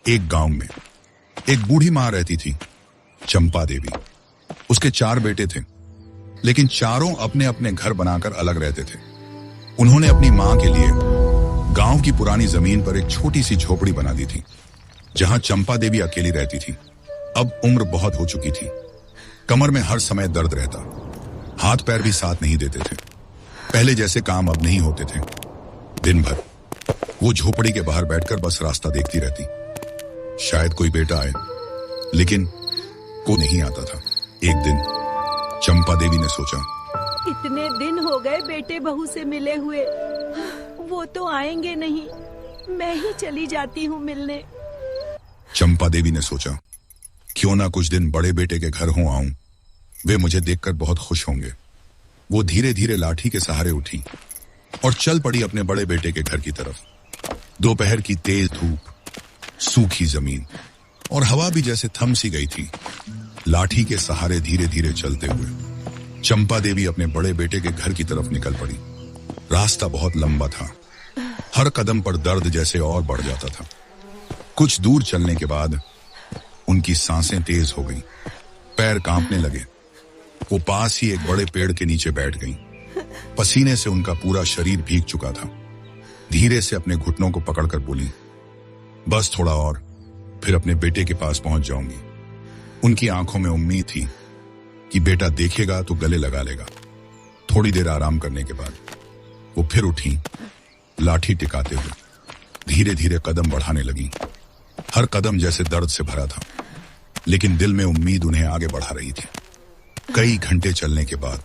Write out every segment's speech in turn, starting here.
एक गांव में एक बूढ़ी मां रहती थी, चंपा देवी। उसके 4 बेटे थे, लेकिन चारों अपने अपने घर बनाकर अलग रहते थे। उन्होंने अपनी मां के लिए गांव की पुरानी जमीन पर एक छोटी सी झोपड़ी बना दी थी, जहां चंपा देवी अकेली रहती थी। अब उम्र बहुत हो चुकी थी, कमर में हर समय दर्द रहता, हाथ पैर भी साथ नहीं देते थे। पहले जैसे काम अब नहीं होते थे। दिन भर वो झोपड़ी के बाहर बैठकर बस रास्ता देखती रहती, शायद कोई बेटा आए, लेकिन को नहीं आता था। एक दिन चंपा देवी ने सोचा, इतने दिन हो गए बेटे बहू से मिले हुए, वो तो आएंगे नहीं, मैं ही चली जाती हूँ मिलने। चंपा देवी ने सोचा, क्यों ना कुछ दिन बड़े बेटे के घर हो आऊं, वे मुझे देखकर बहुत खुश होंगे। वो धीरे धीरे लाठी के सहारे उठी और चल पड़ी अपने बड़े बेटे के घर की तरफ। दोपहर की तेज धूप, सूखी जमीन और हवा भी जैसे थम सी गई थी। लाठी के सहारे धीरे धीरे चलते हुए चंपा देवी अपने बड़े बेटे के घर की तरफ निकल पड़ी। रास्ता बहुत लंबा था, हर कदम पर दर्द जैसे और बढ़ जाता था। कुछ दूर चलने के बाद उनकी सांसें तेज हो गईं, पैर कांपने लगे। वो पास ही एक बड़े पेड़ के नीचे बैठ गईं। पसीने से उनका पूरा शरीर भीग चुका था। धीरे से अपने घुटनों को पकड़कर बोली, बस थोड़ा और, फिर अपने बेटे के पास पहुंच जाऊंगी। उनकी आंखों में उम्मीद थी कि बेटा देखेगा तो गले लगा लेगा। थोड़ी देर आराम करने के बाद वो फिर उठी, लाठी टिकाते हुए धीरे धीरे कदम बढ़ाने लगी। हर कदम जैसे दर्द से भरा था, लेकिन दिल में उम्मीद उन्हें आगे बढ़ा रही थी। कई घंटे चलने के बाद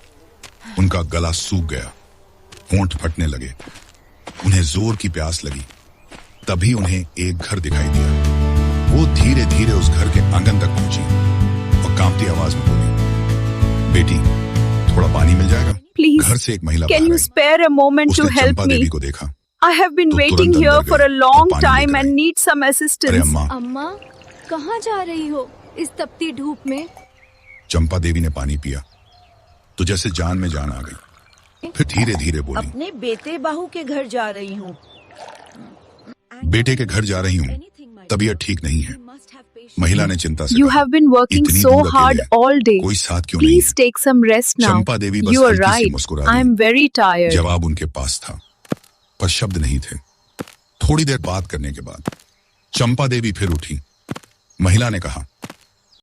उनका गला सूख गया, होंठ फटने लगे। उन्हें जोर की प्यास लगी। तभी उन्हें एक घर दिखाई दिया। वो धीरे धीरे उस घर के आंगन तक पहुंची और कांपती आवाज में बोली, बेटी थोड़ा पानी मिल जाएगा? Please, घर से एक महिला can you spare a moment to उसने help चंपा me? देवी को देखा। I have been तो waiting तुरंत here अंदर for गई a long और पानी time लेकर and आई। need some अरे assistance. अम्मा, अम्मा, कहाँ जा रही हो इस तपती धूप में? चंपा देवी ने पानी पिया तो जैसे जान में जान आ गई। फिर धीरे धीरे बोली, अपने बेटे बहू के घर जा रही हूँ। बेटे के घर जा रही हूँ, तबीयत ठीक नहीं है। महिला ने चिंता से You कहा, have been working इतनी so दूर hard अकेले, all day. कोई साथ क्यों नहीं Please है? take some rest now. चंपा देवी बस You are हल्की सी right. मुस्कुरा I the. am very tired. जवाब उनके पास था, पर शब्द नहीं थे। थोड़ी देर बात करने के बाद चंपा देवी फिर उठी। महिला ने कहा,